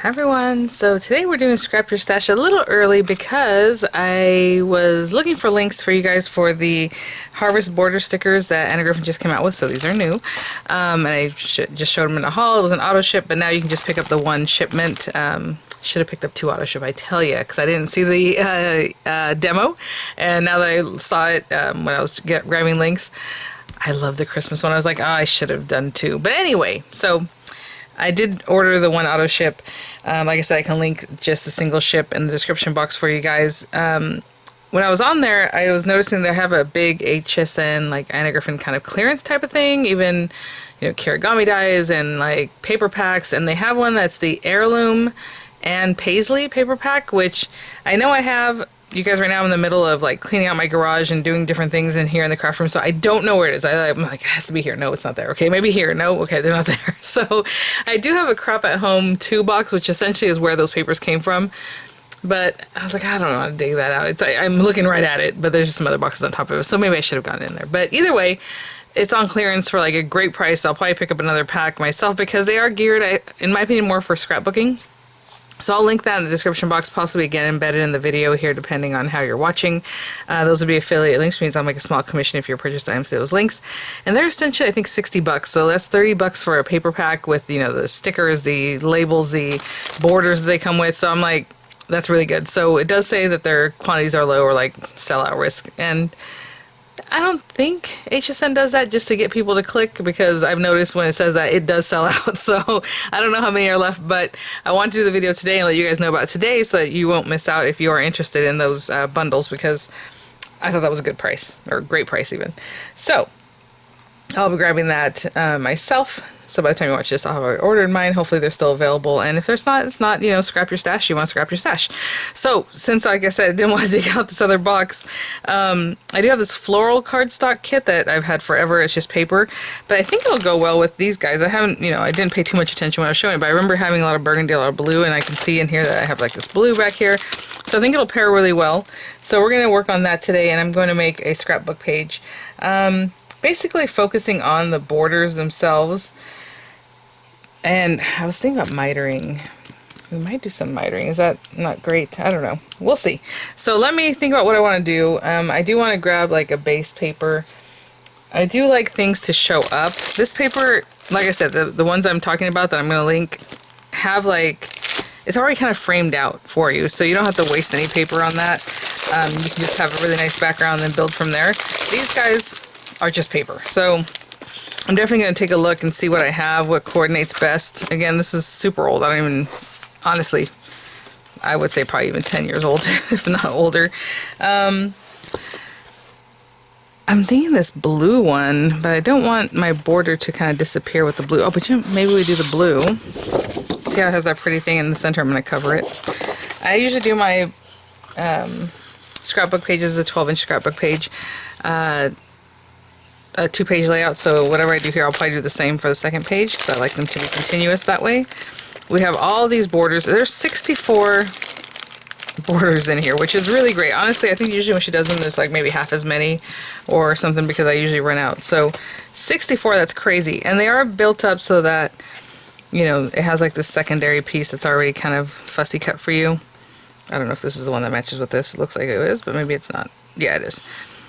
Hi everyone, so today we're doing Scrap Your Stash a little early because I was looking for links for you guys for the Harvest border stickers that Anna Griffin just came out with, so these are new. And I just showed them in a haul. It was an auto ship, but now you can just pick up the one shipment. Should have picked up two auto ship, I tell you, because I didn't see the demo. And now that I saw it when I was grabbing links, I love the Christmas one. I was like, oh, I should have done two. But anyway, so I did order the one auto ship. Like I said, I can link just the single ship in the description box for you guys. When I was on there, I was noticing they have a big HSN, like Anna Griffin kind of clearance type of thing. Even, you know, Kirigami dies and like paper packs. And they have one that's the heirloom and paisley paper pack, which I know I have. You guys, right now I'm in the middle of like cleaning out my garage and doing different things in here in the craft room, so I don't know where it is. I'm like, it has to be here. No, it's not there. Okay, maybe here. No, okay, they're not there. So I do have a Crop at Home 2 box, which essentially is where those papers came from. But I was like, I don't know how to dig that out. I'm looking right at it, but there's just some other boxes on top of it, so maybe I should have gotten in there. But either way, it's on clearance for like a great price. I'll probably pick up another pack myself because they are geared, in my opinion, more for scrapbooking. So I'll link that in the description box, possibly again embedded in the video here, depending on how you're watching. Those would be affiliate links, which means I'll make a small commission if you purchase items to those links. And they're essentially, I think, 60 bucks. So that's 30 bucks for a paper pack with, you know, the stickers, the labels, the borders they come with. So I'm like, that's really good. So it does say that their quantities are low or like sellout risk. And I don't think HSN does that just to get people to click, because I've noticed when it says that, it does sell out. So I don't know how many are left, but I want to do the video today and let you guys know about it today so that you won't miss out if you are interested in those bundles, because I thought that was a good price, or a great price even. So I'll be grabbing that myself. So by the time you watch this, I'll have already ordered mine. Hopefully they're still available. And if there's not, it's not, you know, scrap your stash. You want to scrap your stash. So since, like I said, I didn't want to dig out this other box, I do have this floral cardstock kit that I've had forever. It's just paper. But I think it'll go well with these guys. I haven't, you know, I didn't pay too much attention when I was showing it, but I remember having a lot of burgundy, a lot of blue, and I can see in here that I have like this blue back here. So I think it'll pair really well. So we're going to work on that today, and I'm going to make a scrapbook page. Basically focusing on the borders themselves. And I was thinking about mitering. We might do some mitering. Is that not great? I don't know. We'll see. So let me think about what I want to do. I do want to grab like a base paper. I do like things to show up. This paper, like I said, the ones I'm talking about that I'm going to link have like, it's already kind of framed out for you. So you don't have to waste any paper on that. You can just have a really nice background and then build from there. These guys are just paper. So I'm definitely going to take a look and see what I have, what coordinates best. Again, this is super old. I don't even, honestly, I would say probably even 10 years old, if not older. I'm thinking this blue one, but I don't want my border to kind of disappear with the blue. Oh, but maybe we do the blue. See how it has that pretty thing in the center? I'm going to cover it. I usually do my scrapbook pages, a 12-inch scrapbook page. A 2-page layout, so whatever I do here, I'll probably do the same for the second page, because I like them to be continuous that way. We have all these borders. There's 64 borders in here, which is really great. Honestly, I think usually when she does them, there's like maybe half as many or something, because I usually run out. So 64, that's crazy. And they are built up so that, you know, it has like this secondary piece that's already kind of fussy cut for you. I don't know if this is the one that matches with this. It looks like it is, but maybe it's not. Yeah, it is.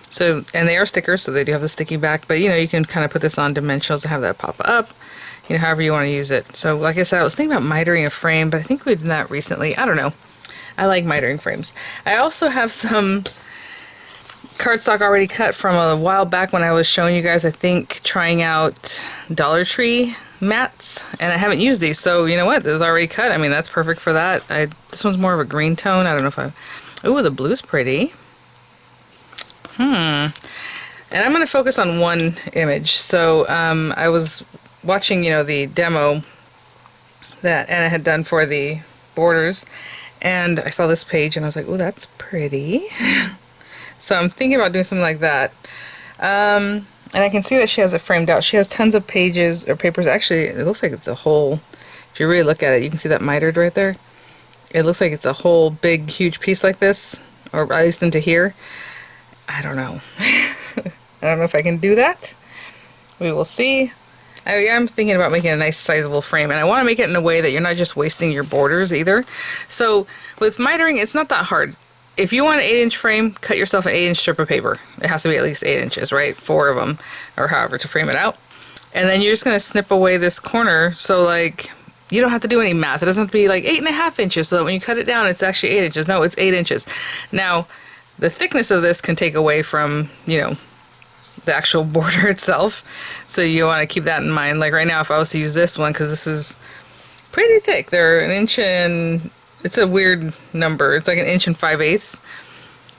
So, and they are stickers, so they do have the sticky back, but you know, you can kind of put this on dimensionals to have that pop up, you know, however you want to use it. So like I said, I was thinking about mitering a frame, but I think we did that recently. I don't know. I like mitering frames. I also have some cardstock already cut from a while back when I was showing you guys, I think, trying out Dollar Tree mats, and I haven't used these, so you know what, this is already cut. I mean, that's perfect for that. This one's more of a green tone. I don't know if ooh, the blue's pretty. And I'm going to focus on one image. So I was watching, you know, the demo that Anna had done for the borders, and I saw this page and I was like, oh, that's pretty. So I'm thinking about doing something like that. And I can see that she has it framed out. She has tons of pages or papers. Actually, it looks like it's a whole, if you really look at it, you can see that mitered right there. It looks like it's a whole big, huge piece like this, or at least into here. I don't know. I don't know if I can do that. We will see. I'm thinking about making a nice sizable frame, and I want to make it in a way that you're not just wasting your borders either. So with mitering, it's not that hard. If you want an 8-inch frame, cut yourself an 8-inch strip of paper. It has to be at least 8 inches, right? 4 of them, or however to frame it out. And then you're just going to snip away this corner, so like you don't have to do any math. It doesn't have to be like 8.5 inches, so that when you cut it down, it's actually 8 inches. No, it's 8 inches. Now, the thickness of this can take away from, you know, the actual border itself. So you want to keep that in mind. Like right now, if I was to use this one, because this is pretty thick, they're 1 inch and it's a weird number. It's like 1 inch and 5/8.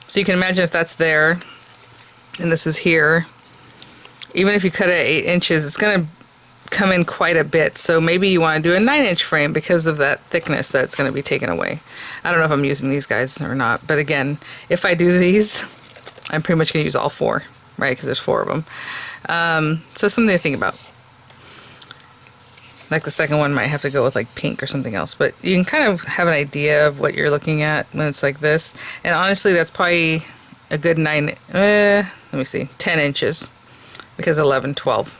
So you can imagine if that's there and this is here, even if you cut it at 8 inches, it's going to come in quite a bit. So maybe you want to do a 9-inch frame because of that thickness that's going to be taken away. I don't know if I'm using these guys or not, but again, if I do these, I'm pretty much going to use all 4, right? Because there's 4 of them. So something to think about. Like the second one might have to go with like pink or something else, but you can kind of have an idea of what you're looking at when it's like this. And honestly, that's probably a good 10 inches, because 11, 12.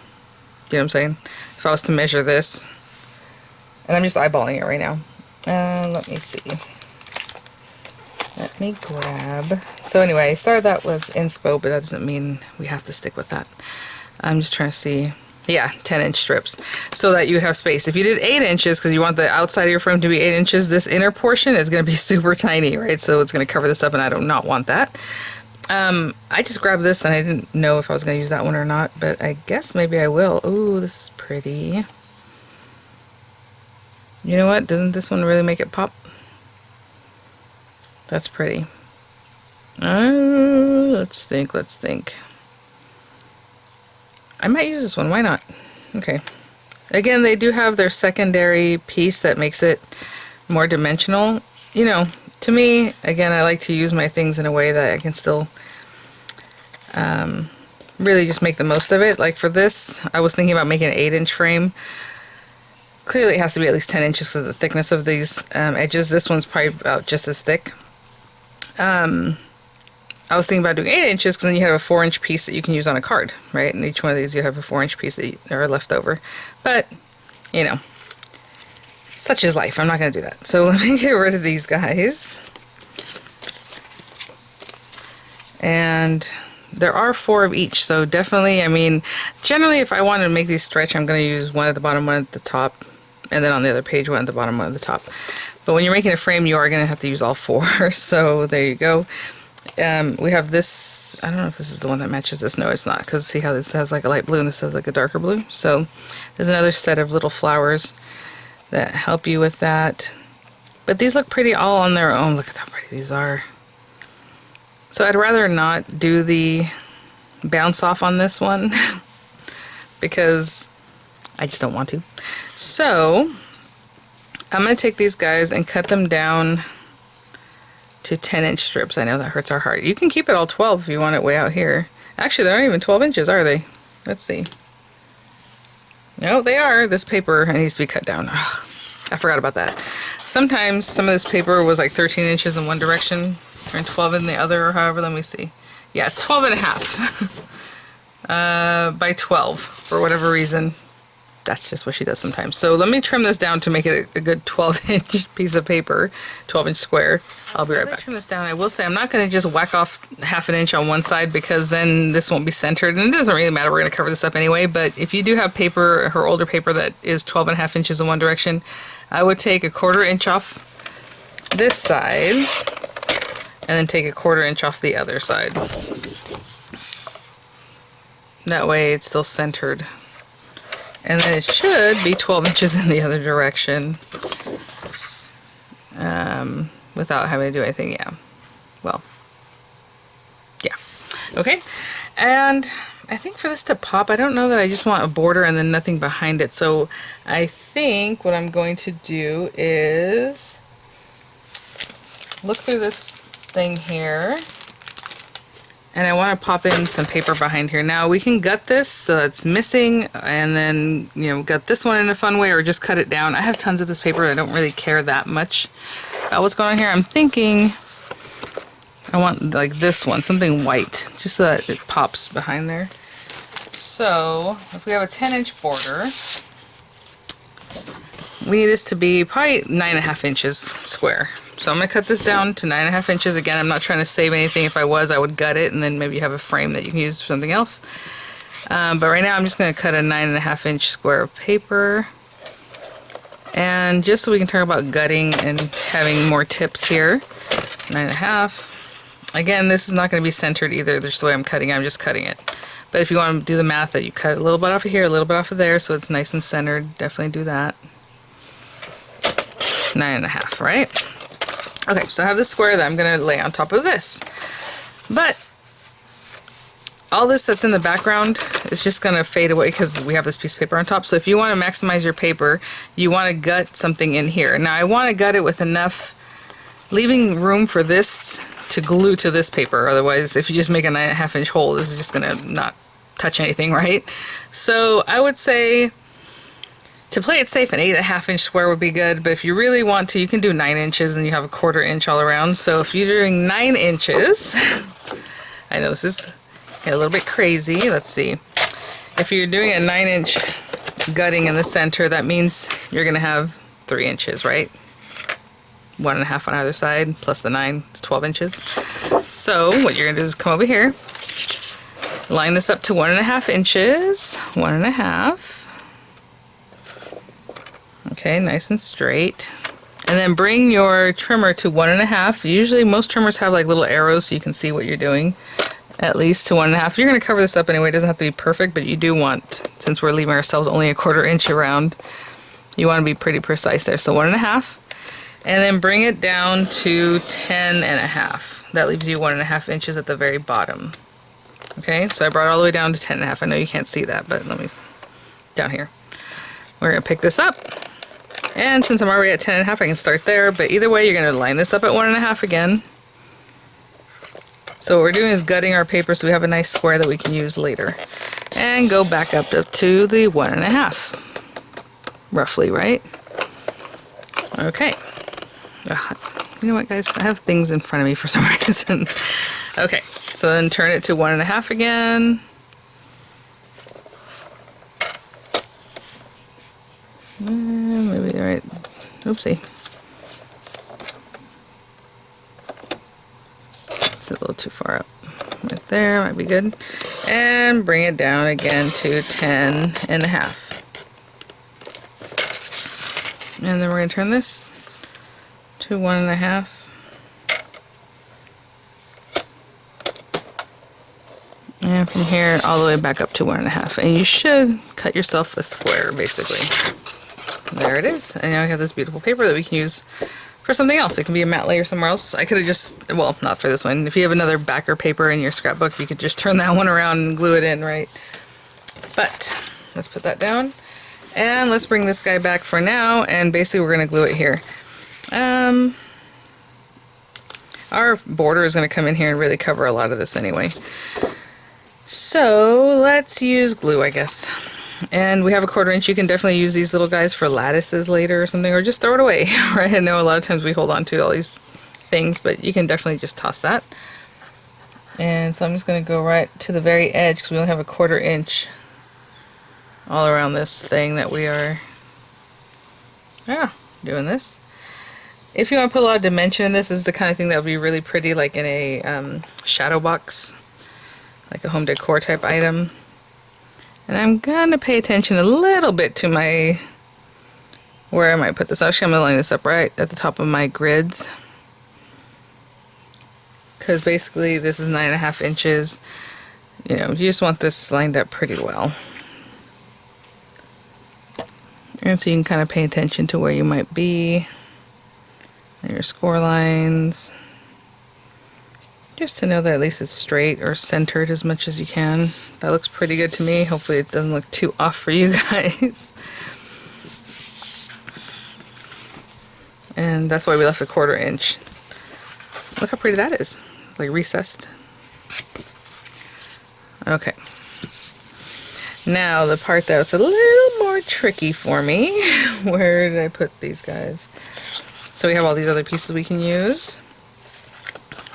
You know what I'm saying? If I was to measure this, and I'm just eyeballing it right now. Let me see. Let me grab. So anyway, I started that was inspo, but that doesn't mean we have to stick with that. I'm just trying to see. Yeah, 10-inch strips, so that you would have space. If you did 8 inches, because you want the outside of your frame to be 8 inches, this inner portion is going to be super tiny, right? So it's going to cover this up, and I do not want that. I just grabbed this, and I didn't know if I was going to use that one or not, but I guess maybe I will. Ooh, this is pretty. You know what? Doesn't this one really make it pop? That's pretty. Let's think, let's think. I might use this one, why not? Okay. Again, they do have their secondary piece that makes it more dimensional. You know, to me, again, I like to use my things in a way that I can still really just make the most of it. Like for this, I was thinking about making an 8-inch frame. Clearly it has to be at least 10 inches of the thickness of these edges. This one's probably about just as thick. I was thinking about doing 8 inches, because then you have a 4-inch piece that you can use on a card, right? And each one of these you have a 4-inch piece that are left over. But, you know, such is life. I'm not going to do that. So let me get rid of these guys. And there are 4 of each, so definitely, I mean, generally if I want to make these stretch, I'm going to use one at the bottom, one at the top, and then on the other page, one at the bottom, one at the top. But when you're making a frame, you are going to have to use all 4. So there you go. We have this, I don't know if this is the one that matches this. No, it's not, because see how this has like a light blue and this has like a darker blue. So there's another set of little flowers that help you with that. But these look pretty all on their own. Look at how pretty these are. So I'd rather not do the bounce off on this one because I just don't want to. So I'm going to take these guys and cut them down to 10-inch strips. I know that hurts our heart. You can keep it all 12 if you want it way out here. Actually, they're not even 12 inches, are they? Let's see. No, they are. This paper needs to be cut down. Ugh, I forgot about that. Sometimes some of this paper was like 13 inches in one direction and 12 in the other, or however. Let me see. Yeah, it's 12 and a half by 12 for whatever reason. That's just what she does sometimes. So let me trim this down to make it a good 12-inch piece of paper, 12-inch square. I'll be right back. As I trim this down, I will say I'm not going to just whack off ½ inch on one side, because then this won't be centered, and it doesn't really matter. We're going to cover this up anyway. But if you do have paper, her older paper, that is 12.5 inches in one direction, I would take a ½ inch off this side and then take a ½ inch off the other side. That way it's still centered. And then it should be 12 inches in the other direction without having to do anything. Yeah. Well, yeah. Okay. And I think for this to pop, I don't know that I just want a border and then nothing behind it. So I think what I'm going to do is look through this thing here. And I want to pop in some paper behind here. Now we can gut this so it's missing, and then, you know, gut this one in a fun way, or just cut it down. I have tons of this paper. I don't really care that much about what's going on here. I'm thinking I want like this one, something white, just so that it pops behind there. So if we have a 10-inch border, we need this to be probably 9.5 inches square. So I'm going to cut this down to 9.5 inches. Again, I'm not trying to save anything. If I was, I would gut it, and then maybe you have a frame that you can use for something else. But right now I'm just going to cut a 9.5 inch square of paper. And just so we can talk about gutting and having more tips here, 9.5. Again, this is not going to be centered either. Just the way I'm cutting it, I'm just cutting it. But if you want to do the math that you cut a little bit off of here, a little bit off of there, so it's nice and centered, definitely do that. 9.5, right? Okay, so I have this square that I'm going to lay on top of this. But all this that's in the background is just going to fade away because we have this piece of paper on top. So if you want to maximize your paper, you want to gut something in here. Now I want to gut it with enough, leaving room for this to glue to this paper. Otherwise, if you just make a 9.5 inch hole, this is just going to not touch anything, right? So I would say, to play it safe, an 8.5 inch square would be good, but if you really want to, you can do 9 inches and you have a 1/4 inch all around. So if you're doing 9 inches, I know this is a little bit crazy. Let's see. If you're doing a 9 inch gutting in the center, that means you're going to have 3 inches, right? 1.5 on either side, plus the 9, it's 12 inches. So what you're going to do is come over here, line this up to 1.5 inches, 1.5. Okay, nice and straight. And then bring your trimmer to 1.5. Usually most trimmers have like little arrows so you can see what you're doing. At least to 1.5. You're going to cover this up anyway. It doesn't have to be perfect, but you do want, since we're leaving ourselves only a 1/4 inch around, you want to be pretty precise there. So 1.5. And then bring it down to 10.5. That leaves you 1.5 inches at the very bottom. Okay, so I brought it all the way down to 10.5. I know you can't see that, but let me, down here. We're going to pick this up. And since I'm already at 10.5, I can start there. But either way, you're going to line this up at 1.5 again. So what we're doing is gutting our paper so we have a nice square that we can use later. And go back up to the 1.5. Roughly, right? Okay. Ugh, you know what, guys? I have things in front of me for some reason. Okay, so then turn it to 1.5 again. Maybe right. Oopsie. It's a little too far up. Right there might be good. And bring it down again to 10.5. And then we're going to turn this to 1.5. And from here all the way back up to 1.5. And you should cut yourself a square, basically. There it is. And now we have this beautiful paper that we can use for something else. It can be a matte layer somewhere else. I could have just, well, not for this one. If you have another backer paper in your scrapbook, you could just turn that one around and glue it in, right? But let's put that down. And let's bring this guy back for now. And basically we're going to glue it here. Our border is going to come in here and really cover a lot of this anyway. So let's use glue, I guess. And we have a 1/4 inch. You can definitely use these little guys for lattices later or something, or just throw it away, right? I know a lot of times we hold on to all these things, but you can definitely just toss that. And so I'm just going to go right to the very edge because we only have a 1/4 inch all around this thing that we are doing this. If you want to put a lot of dimension in this is the kind of thing that would be really pretty, like in a shadow box, like a home decor type item. And I'm going to pay attention a little bit to my, where I might put this. Actually, I'm going to line this up right at the top of my grids. Because basically this is 9.5 inches. You know, you just want this lined up pretty well. And so you can kind of pay attention to where you might be. And your score lines. Just to know that at least it's straight or centered as much as you can. That looks pretty good to me. Hopefully it doesn't look too off for you guys. And that's why we left a 1/4 inch. Look how pretty that is. Like recessed. Okay. Now the part that's a little more tricky for me. Where did I put these guys? So we have all these other pieces we can use.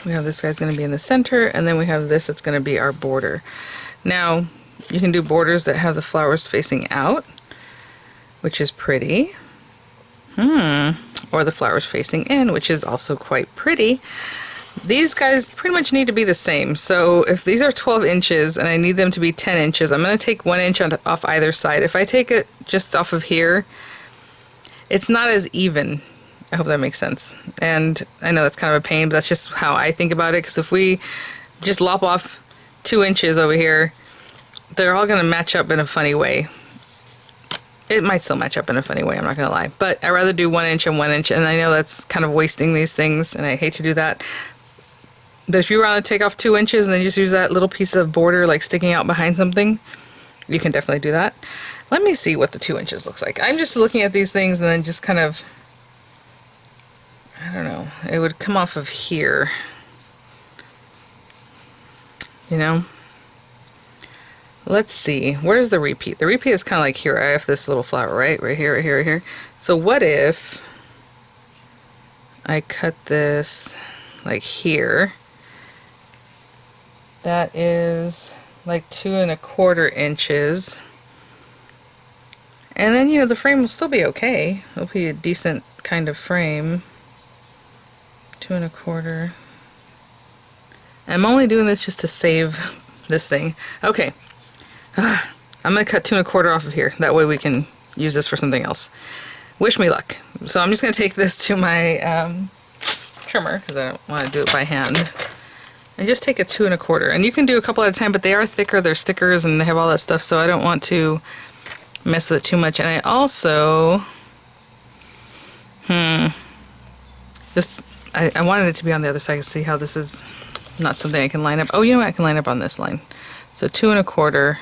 We have this guy's going to be in the center, and then we have this that's going to be our border. Now, You can do borders that have the flowers facing out, which is pretty. Or the flowers facing in, which is also quite pretty. These guys pretty much need to be the same. So if these are 12 inches and I need them to be 10 inches, I'm going to take 1 inch off either side. If I take it just off of here, it's not as even. I hope that makes sense. And I know that's kind of a pain, but that's just how I think about it. Because if we just lop off 2 inches over here, they're all going to match up in a funny way. It might still match up in a funny way, I'm not going to lie. But I'd rather do 1 inch and 1 inch, and I know that's kind of wasting these things, and I hate to do that. But if you want to take off 2 inches and then just use that little piece of border like sticking out behind something, you can definitely do that. Let me see what the 2 inches looks like. I'm just looking at these things and then just kind of, I don't know, it would come off of here. You know? Let's see, where's the repeat? The repeat is kind of like here. I have this little flower, right? Right here, right here, right here. So what if I cut this like here? That is like 2 1/4 inches. And then, you know, the frame will still be okay. It'll be a decent kind of frame. 2 1/4. I'm only doing this just to save this thing. Okay. I'm going to cut 2 1/4 off of here. That way we can use this for something else. Wish me luck. So I'm just going to take this to my trimmer, because I don't want to do it by hand. And just take a 2 1/4. And you can do a couple at a time, but they are thicker. They're stickers and they have all that stuff, so I don't want to mess with it too much. And I also... This... I wanted it to be on the other side to see how this is not something I can line up. Oh, you know what? I can line up on this line. So 2 1/4.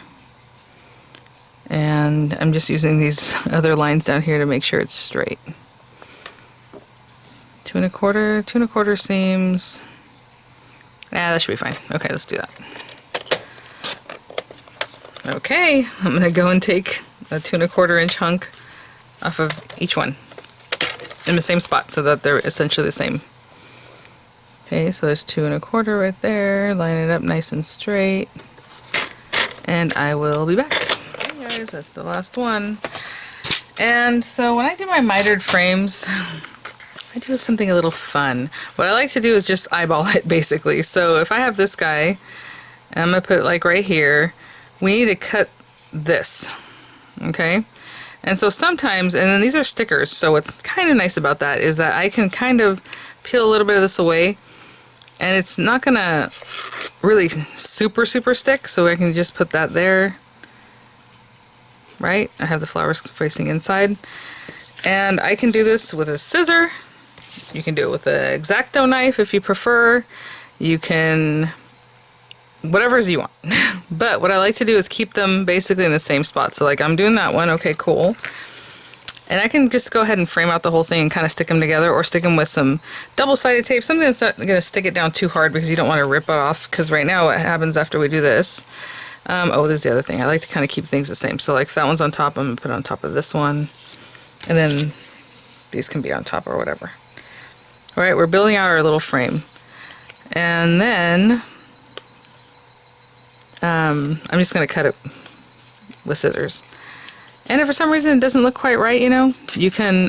And I'm just using these other lines down here to make sure it's straight. 2 1/4, 2 1/4 seams. That should be fine. Okay, let's do that. Okay, I'm gonna go and take a 2 1/4 inch hunk off of each one in the same spot so that they're essentially the same. Okay, so there's 2 1/4 right there. Line it up nice and straight. And I will be back. Okay guys, that's the last one. And so when I do my mitered frames, I do something a little fun. What I like to do is just eyeball it basically. So if I have this guy, and I'm gonna put it like right here, we need to cut this, okay? And so sometimes, and then these are stickers, so what's kind of nice about that is that I can kind of peel a little bit of this away, and it's not gonna really super stick, so I can just put that there, right? I have the flowers facing inside, and I can do this with a scissor. You can do it with an X-Acto knife if you prefer. You can, whatever you want. But what I like to do is keep them basically in the same spot. So like I'm doing that one, okay, cool. And I can just go ahead and frame out the whole thing and kind of stick them together, or stick them with some double-sided tape, something that's not going to stick it down too hard because you don't want to rip it off. Because right now what happens after we do this, oh, there's the other thing. I like to kind of keep things the same. So like if that one's on top, I'm going to put it on top of this one. And then these can be on top or whatever. All right, we're building out our little frame. And then I'm just going to cut it with scissors. And if for some reason it doesn't look quite right, you know, you can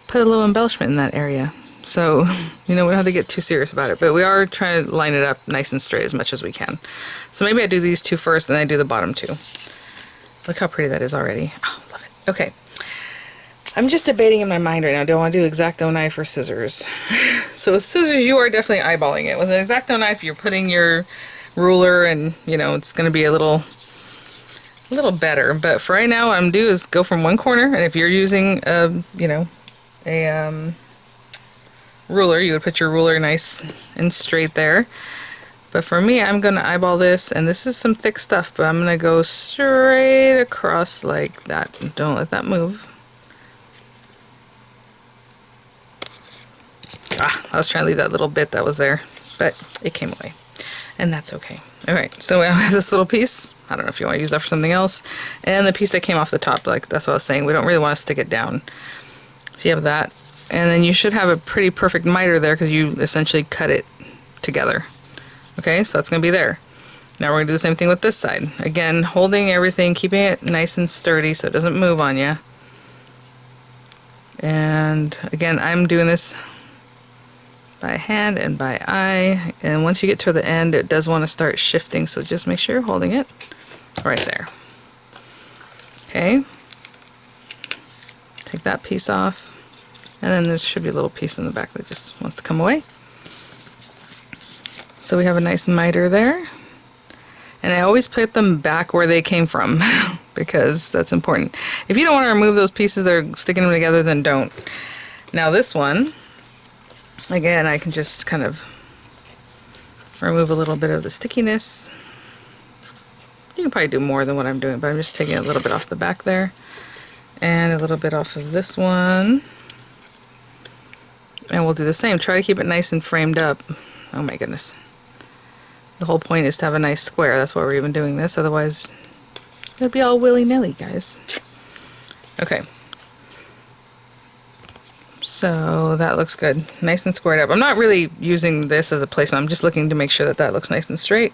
put a little embellishment in that area. So, you know, we don't have to get too serious about it, but we are trying to line it up nice and straight as much as we can. So maybe I do these two first, and then I do the bottom two. Look how pretty that is already. Oh, love it. Okay. I'm just debating in my mind right now, do I want to do X-Acto knife or scissors? So with scissors, you are definitely eyeballing it. With an X-Acto knife, you're putting your ruler, and, you know, it's going to be a little better. But for right now, what I'm going to do is go from one corner, and if you're using a, you know, a ruler, you would put your ruler nice and straight there. But for me, I'm going to eyeball this, and this is some thick stuff, but I'm going to go straight across like that. Don't let that move. I was trying to leave that little bit that was there, but it came away, and that's okay. All right, so I have this little piece. I don't know if you want to use that for something else, and the piece that came off the top, like that's what I was saying. We don't really want to stick it down. So you have that, and then you should have a pretty perfect miter there because you essentially cut it together. Okay, so that's going to be there. Now we're going to do the same thing with this side. Again, holding everything, keeping it nice and sturdy so it doesn't move on you. And again, I'm doing this by hand and by eye. And once you get to the end, it does want to start shifting, so just make sure you're holding it right there. Okay. Take that piece off. And then there should be a little piece in the back that just wants to come away. So we have a nice miter there. And I always put them back where they came from because that's important. If you don't want to remove those pieces that are sticking them together, then don't. Now this one, again, I can just kind of remove a little bit of the stickiness. You can probably do more than what I'm doing, but I'm just taking a little bit off the back there and a little bit off of this one. And we'll do the same. Try to keep it nice and framed up. Oh my goodness. The whole point is to have a nice square. That's why we're even doing this. Otherwise, it'd be all willy-nilly, guys. Okay. So that looks good. Nice and squared up. I'm not really using this as a placement. I'm just looking to make sure that that looks nice and straight.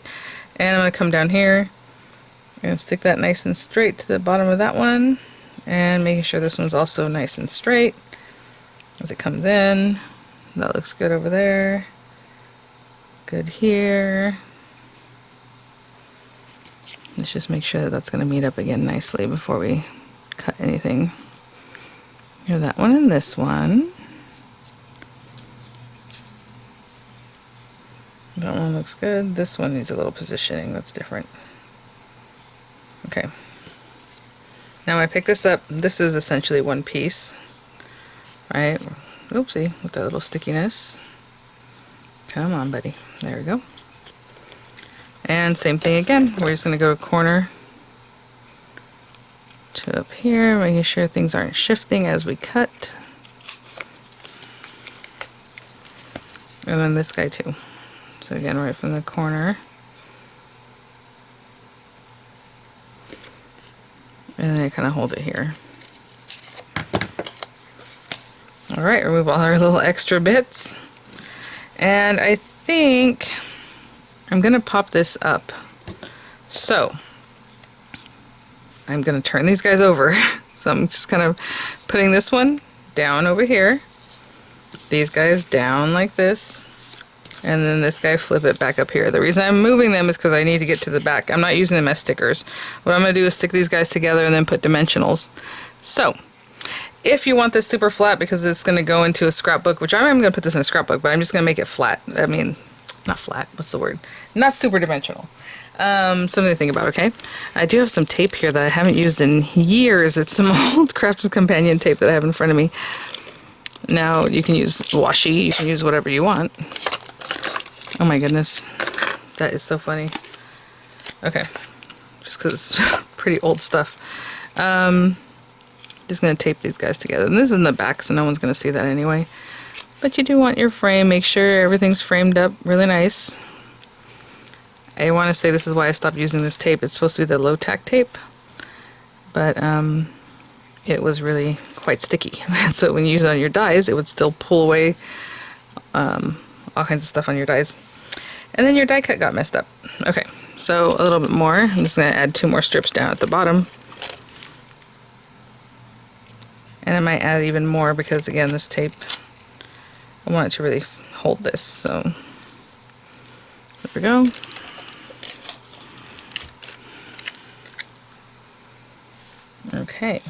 And I'm going to come down here and stick that nice and straight to the bottom of that one. And making sure this one's also nice and straight as it comes in. That looks good over there. Good here. Let's just make sure that that's going to meet up again nicely before we cut anything. Here, that one and this one. That one looks good. This one needs a little positioning. That's different. Okay. Now when I pick this up, this is essentially one piece. Right? Oopsie, with that little stickiness. Come on, buddy. There we go. And same thing again. We're just going to go corner to up here, making sure things aren't shifting as we cut. And then this guy too. So again, right from the corner. And then I kind of hold it here. Alright, remove all our little extra bits. And I think I'm going to pop this up. So I'm going to turn these guys over. So I'm just kind of putting this one down over here. These guys down like this. And then this guy, flip it back up here. The reason I'm moving them is because I need to get to the back. I'm not using them as stickers. What I'm going to do is stick these guys together and then put dimensionals. So if you want this super flat because it's going to go into a scrapbook, which I'm going to put this in a scrapbook, but I'm just going to make it flat. I mean, not flat. What's the word? Not super dimensional. Something to think about, okay? I do have some tape here that I haven't used in years. It's some old Crafter's Companion tape that I have in front of me. Now, you can use washi. You can use whatever you want. Oh my goodness. That is so funny. Okay. Just because it's pretty old stuff. Just going to tape these guys together. And this is in the back, so no one's going to see that anyway. But you do want your frame. Make sure everything's framed up really nice. I want to say this is why I stopped using this tape. It's supposed to be the low-tack tape. But it was really quite sticky. So when you use it on your dies, it would still pull away all kinds of stuff on your dies. And then your die cut got messed up. Okay, so a little bit more. I'm just going to add 2 more strips down at the bottom. And I might add even more because, again, this tape, I want it to really hold this. So there we go. Okay.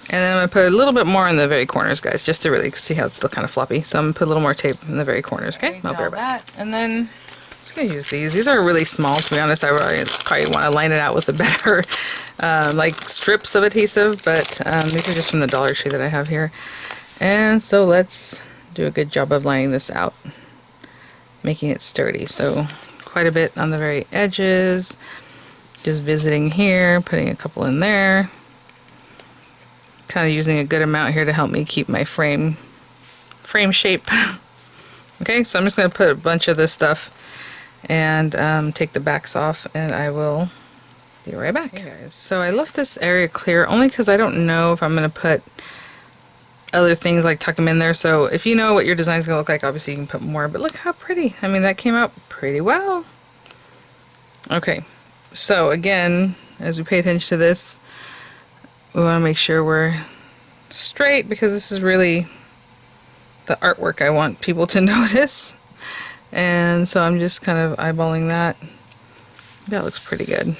And then I'm going to put a little bit more in the very corners, guys, just to really see how it's still kind of floppy. So I'm going to put a little more tape in the very corners, okay? I'll bear back. And then I'm just going to use these. These are really small, to be honest. I probably want to line it out with a better, like, strips of adhesive, but these are just from the Dollar Tree that I have here. And so let's do a good job of lining this out, making it sturdy. So quite a bit on the very edges, just visiting here, putting a couple in there. Kind of using a good amount here to help me keep my frame shape. Okay, so I'm just going to put a bunch of this stuff and take the backs off, and I will be right back. Hey guys, so I left this area clear only because I don't know if I'm going to put other things, like tuck them in there. So if you know what your design is going to look like, obviously you can put more, but look how pretty. I mean, that came out pretty well. Okay, so again, as we pay attention to this, we want to make sure we're straight because this is really the artwork I want people to notice. And so I'm just kind of eyeballing that. That looks pretty good.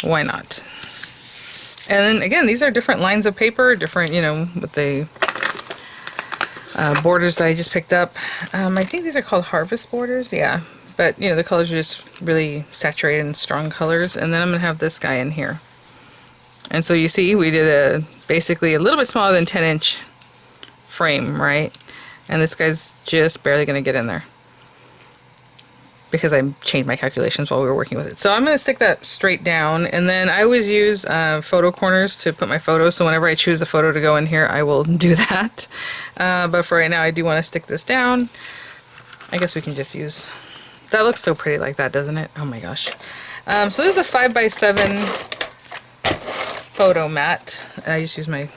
Why not? And then again, these are different lines of paper, different, you know, with the borders that I just picked up. I think these are called harvest borders, yeah. But, you know, the colors are just really saturated and strong colors. And then I'm going to have this guy in here. And so you see, we did basically a little bit smaller than 10-inch frame, right? And this guy's just barely going to get in there because I changed my calculations while we were working with it. So I'm going to stick that straight down, and then I always use photo corners to put my photos, so whenever I choose a photo to go in here, I will do that. But for right now, I do want to stick this down. I guess we can just use... That looks so pretty like that, doesn't it? Oh my gosh. So this is a 5x7 photo mat. I just use my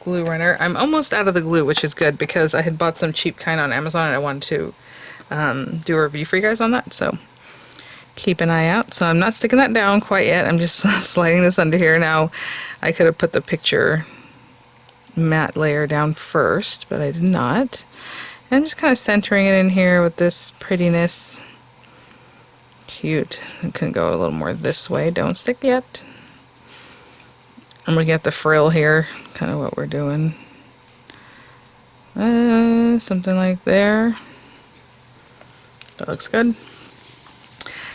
glue runner. I'm almost out of the glue, which is good because I had bought some cheap kind on Amazon and I wanted to do a review for you guys on that, so keep an eye out. So I'm not sticking that down quite yet. I'm just sliding this under here. Now I could have put the picture matte layer down first, but I did not. And I'm just kind of centering it in here with this prettiness. Cute. I can go a little more this way. Don't stick yet. I'm looking at the frill here, kind of what we're doing. Something like there. That looks good.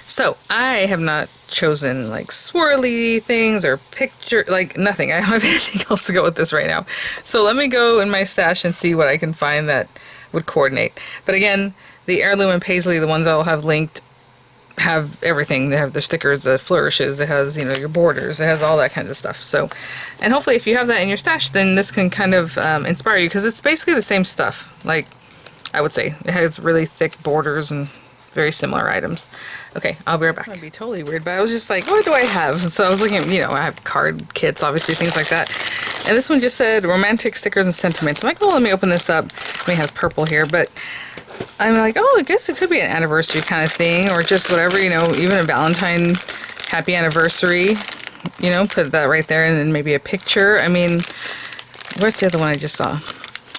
So I have not chosen like swirly things or picture, like nothing. I don't have anything else to go with this right now. So let me go in my stash and see what I can find that would coordinate. But again, the heirloom and paisley, the ones I'll have linked, have everything. They have their stickers, the flourishes, it has, you know, your borders, it has all that kind of stuff. So, and hopefully if you have that in your stash, then this can kind of inspire you, because it's basically the same stuff. Like, I would say it has really thick borders and very similar items. Okay, I'll be right back. That would be totally weird, but I was just like, what do I have? And so I was looking at, you know, I have card kits, obviously, things like that. And this one just said romantic stickers and sentiments. I'm like, oh, let me open this up. I mean, it has purple here, but I'm like, oh, I guess it could be an anniversary kind of thing, or just whatever, you know, even a Valentine happy anniversary, you know, put that right there, and then maybe a picture. I mean, where's the other one I just saw?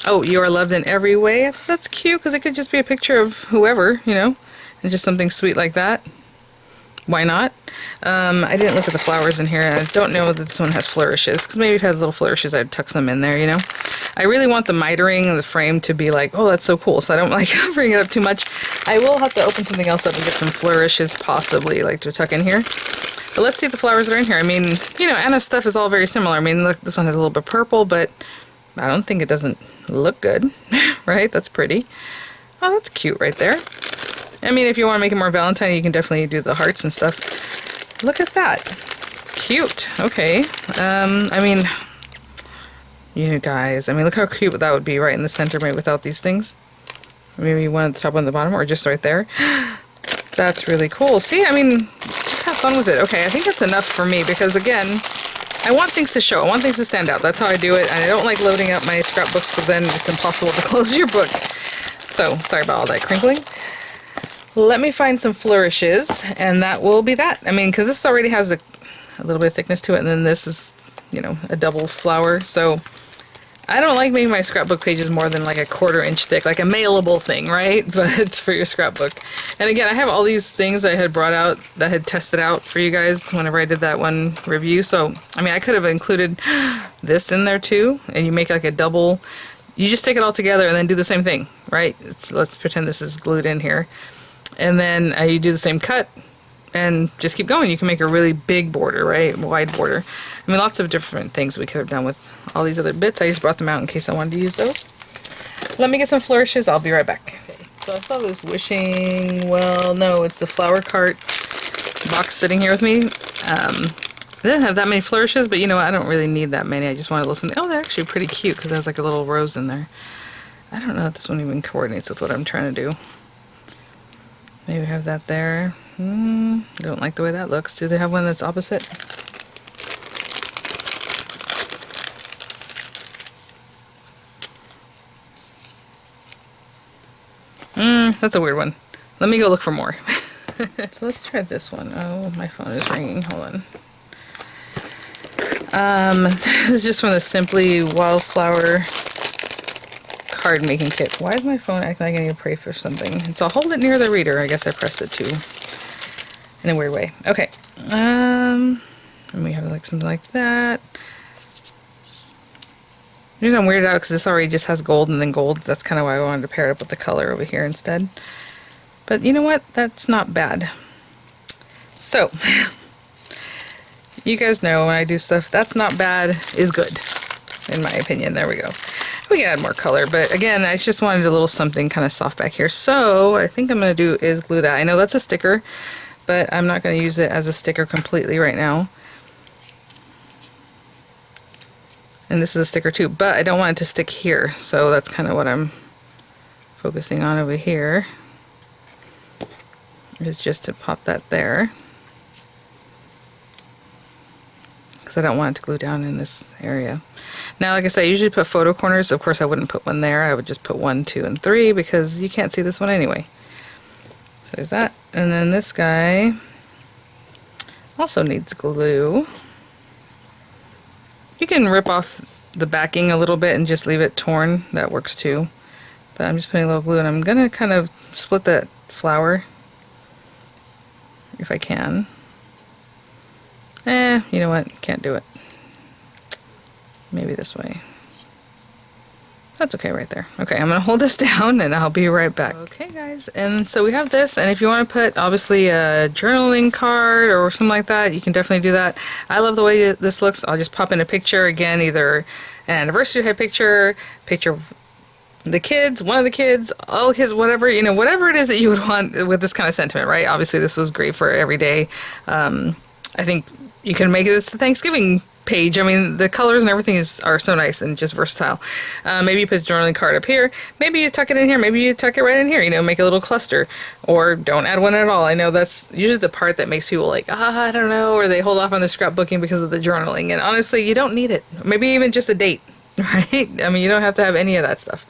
Oh, you are loved in every way. That's cute, because it could just be a picture of whoever, you know, and just something sweet like that. Why not? I didn't look at the flowers in here. I don't know that this one has flourishes, because maybe if it has little flourishes, I'd tuck some in there, you know. I really want the mitering of the frame to be like, oh, that's so cool, so I don't like covering it up too much. I will have to open something else up and get some flourishes, possibly, like to tuck in here. But let's see the flowers that are in here. I mean, you know, Anna's stuff is all very similar. I mean, look, this one has a little bit purple, but I don't think it doesn't look good, right? That's pretty. Oh, that's cute right there. I mean, if you want to make it more Valentine, you can definitely do the hearts and stuff. Look at that. Cute. Okay. I mean, you guys, I mean, look how cute that would be right in the center, maybe without these things. Maybe one at the top, one at the bottom, or just right there. That's really cool. See, I mean, just have fun with it. Okay, I think that's enough for me, because again, I want things to show. I want things to stand out. That's how I do it. And I don't like loading up my scrapbooks, because then it's impossible to close your book. So, sorry about all that crinkling. Let me find some flourishes, and that will be that. I mean, because this already has a little bit of thickness to it, and then this is, you know, a double flower. So I don't like making my scrapbook pages more than like a 1/4 inch thick, like a mailable thing, right? But it's for your scrapbook. And again, I have all these things that I had brought out, that I had tested out for you guys whenever I did that one review. So, I mean, I could have included this in there too, and you make like a double, you just take it all together and then do the same thing, right? Let's pretend this is glued in here. And then you do the same cut and just keep going. You can make a really big border, right? Wide border. I mean, lots of different things we could have done with all these other bits. I just brought them out in case I wanted to use those. Let me get some flourishes. I'll be right back. Okay, so I saw this wishing, well, no, it's the flower cart box sitting here with me. It didn't have that many flourishes, but you know what? I don't really need that many. I just want to listen. Oh, they're actually pretty cute, because there's like a little rose in there. I don't know if this one even coordinates with what I'm trying to do. Maybe have that there. Don't like the way that looks. Do they have one that's opposite? That's a weird one. Let me go look for more. So let's try this one. Oh, my phone is ringing. Hold on. This is just from the Simply Wildflower card making kit. Why is my phone acting like I need to pray for something? So I'll hold it near the reader. I guess I pressed it too in a weird way. Okay. And we have like something like that. The reason I'm weirded out because this already just has gold and then gold. That's kind of why I wanted to pair it up with the color over here instead. But you know what? That's not bad. So, you guys know when I do stuff, that's not bad is good, in my opinion. There we go. We can add more color, but again, I just wanted a little something kind of soft back here. So, what I think I'm going to do is glue that. I know that's a sticker, but I'm not going to use it as a sticker completely right now. And this is a sticker too, but I don't want it to stick here, so that's kind of what I'm focusing on over here, is just to pop that there, because I don't want it to glue down in this area. Now, like I said, I usually put photo corners. Of course, I wouldn't put one there. I would just put 1, 2, and 3, because you can't see this one anyway. So there's that. And then this guy also needs glue. You can rip off the backing a little bit and just leave it torn. That works too. But I'm just putting a little glue, and I'm going to kind of split that flower if I can. You know what? Can't do it. Maybe this way. That's okay right there. Okay, I'm going to hold this down and I'll be right back. Okay, guys, and so we have this, and if you want to put, obviously, a journaling card or something like that, you can definitely do that. I love the way this looks. I'll just pop in a picture, again, either an anniversary type picture of the kids, one of the kids, all the kids, whatever, you know, whatever it is that you would want with this kind of sentiment, right? Obviously, this was great for every day. I think you can make this a Thanksgiving page. I mean, the colors and everything are so nice and just versatile. Maybe you put a journaling card up here. Maybe you tuck it in here. Maybe you tuck it right in here. You know, make a little cluster, or don't add one at all. I know that's usually the part that makes people like, I don't know, or they hold off on the scrapbooking because of the journaling. And honestly, you don't need it. Maybe even just a date, right? I mean, you don't have to have any of that stuff.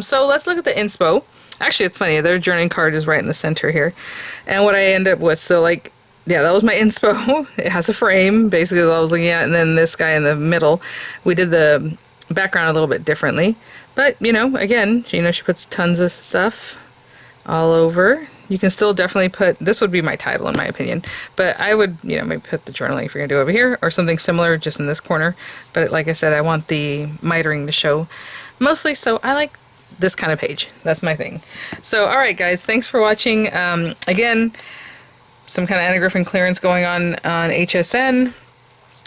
So let's look at the inspo. Actually, it's funny. Their journaling card is right in the center here. And what I end up with, so like, yeah, that was my inspo. It has a frame, basically, that I was looking at, and then this guy in the middle. We did the background a little bit differently. But, you know, again, you know, she puts tons of stuff all over. You can still definitely put, this would be my title in my opinion, but I would, you know, maybe put the journaling if you're going to do it over here, or something similar just in this corner. But like I said, I want the mitering to show mostly, so I like this kind of page. That's my thing. So, all right, guys, thanks for watching. Again, some kind of Anna Griffin clearance going on HSN.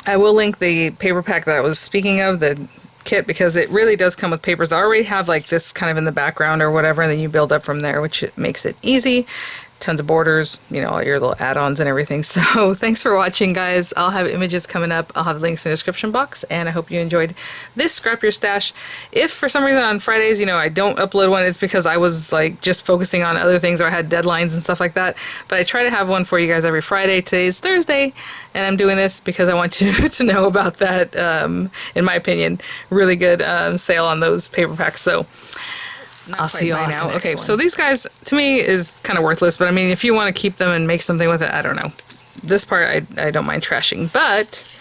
I will link the paper pack that I was speaking of, the kit, because it really does come with papers that already have like this kind of in the background or whatever, and then you build up from there, which makes it easy. Tons of borders, you know, all your little add-ons and everything. So thanks for watching, guys. I'll have images coming up. I'll have links in the description box, and I hope you enjoyed this Scrap Your Stash. If for some reason on Fridays, you know, I don't upload one, it's because I was like just focusing on other things, or I had deadlines and stuff like that. But I try to have one for you guys every Friday. Today's Thursday, and I'm doing this because I want you to know about that, in my opinion, really good sale on those paper packs. So I'll see you all now. Okay, so these guys, to me, is kind of worthless, but I mean, if you want to keep them and make something with it, I don't know. This part, I don't mind trashing, but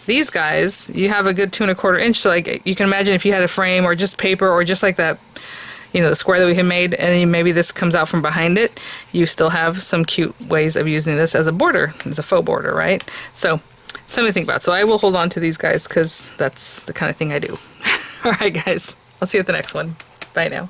these guys, you have a good 2 1/4 inch, so like, you can imagine if you had a frame, or just paper, or just like that, you know, the square that we had made, and then maybe this comes out from behind it, you still have some cute ways of using this as a border, as a faux border, right? So, something to think about. So I will hold on to these guys, because that's the kind of thing I do. All right, guys, I'll see you at the next one. Bye now.